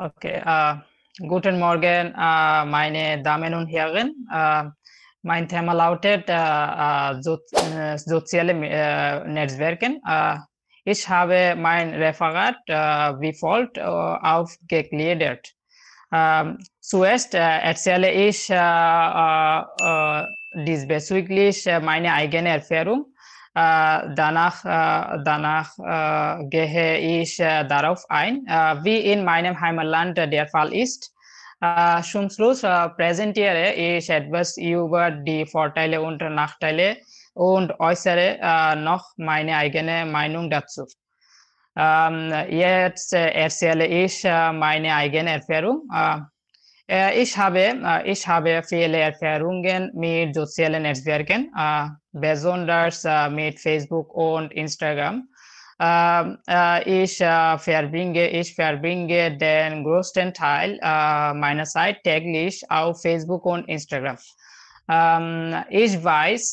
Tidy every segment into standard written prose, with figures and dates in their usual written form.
Okay, guten Morgen, meine Damen und Herren. Mein Thema lautet soziale Netzwerken. Ich habe mein Referat wie folgt aufgegliedert. Zuerst erzähle ich diesbezüglich meine eigene Erfahrung. Danach gehe ich darauf ein, wie in meinem Heimatland der Fall ist. Zum Schluss präsentiere ich etwas über die Vorteile und Nachteile und äußere noch meine eigene Meinung dazu. Jetzt erzähle ich meine eigene Erfahrung. Ich habe viele Erfahrungen mit sozialen Netzwerken, besonders mit Facebook und Instagram. Ich verbringe den größten Teil meiner Zeit täglich auf Facebook und Instagram. Ich weiß,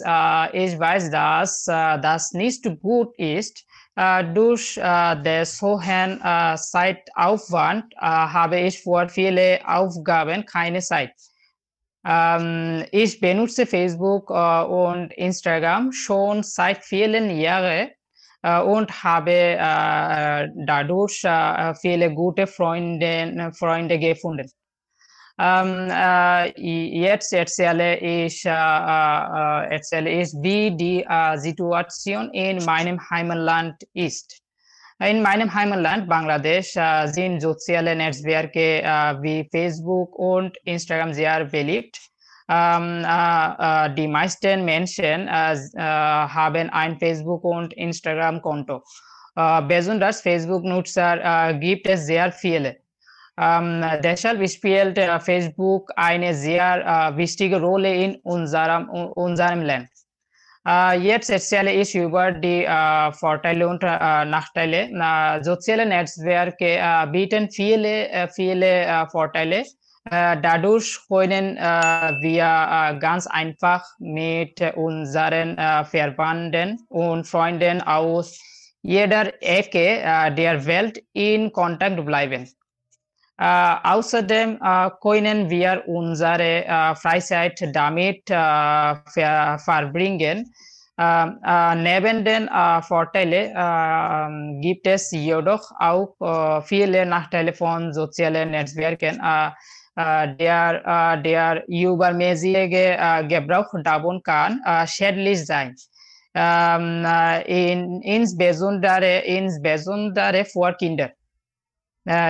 dass das nicht gut ist. Durch des hohen Zeitaufwand habe ich für viele Aufgaben keine Zeit. Ich benutze Facebook und Instagram schon seit vielen Jahren und habe dadurch viele gute Freunde gefunden. Jetzt erzähle ich, wie die Situation in meinem Heimatland ist. In meinem Heimatland Bangladesch sind soziale Netzwerke wie Facebook und Instagram sehr beliebt. Die meisten Menschen haben ein Facebook- und Instagram-Konto. Besonders Facebook-Nutzer gibt es sehr viele. Deshalb spielt Facebook eine sehr wichtige Rolle in unserem Land. Jetzt erzähle ich über die Vorteile und Nachteile. Soziale Netzwerke bieten viele Vorteile. Dadurch können wir ganz einfach mit unseren Verwandten und Freunden aus jeder Ecke der Welt in Kontakt bleiben. Außerdem können wir unsere Freizeit damit verbringen. Neben den Vorteilen gibt es jedoch auch viele Nachteile von sozialen Netzwerken. Der übermäßige Gebrauch davon kann schädlich sein. Insbesondere für Kinder.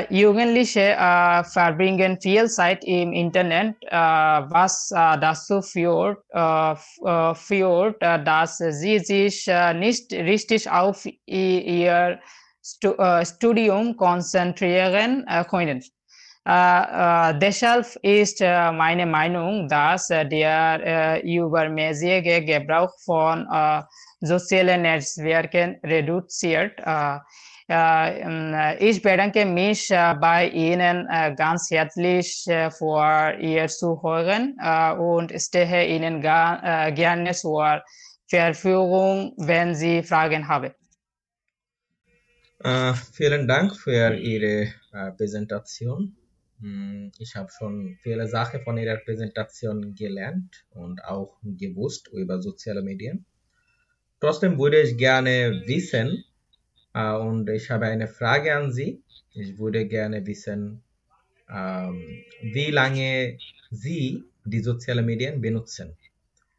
Jugendliche verbringen viel Zeit im Internet, was dazu führt, dass sie sich nicht richtig auf ihr Studium konzentrieren können. Deshalb ist meine Meinung, dass der übermäßige Gebrauch von sozialen Netzwerken reduziert. Ich bedanke mich bei Ihnen ganz herzlich für Ihr Zuhören und stehe Ihnen gerne zur Verfügung, wenn Sie Fragen haben. Vielen Dank für Ihre Präsentation. Ich habe schon viele Sachen von Ihrer Präsentation gelernt und auch gewusst über soziale Medien. Trotzdem würde ich gerne wissen, und ich habe eine Frage an Sie. Ich würde gerne wissen, wie lange Sie die sozialen Medien benutzen.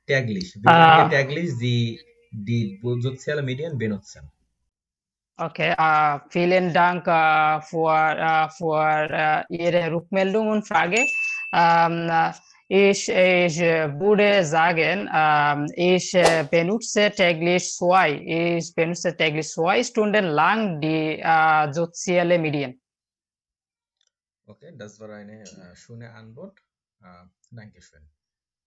Täglich. Wie lange täglich Sie die sozialen Medien benutzen. Okay, vielen Dank für Ihre Rückmeldung und Frage. Ich würde sagen, ich benutze täglich 2 Stunden lang die sozialen Medien. Okay, das war eine schöne Antwort. Dankeschön.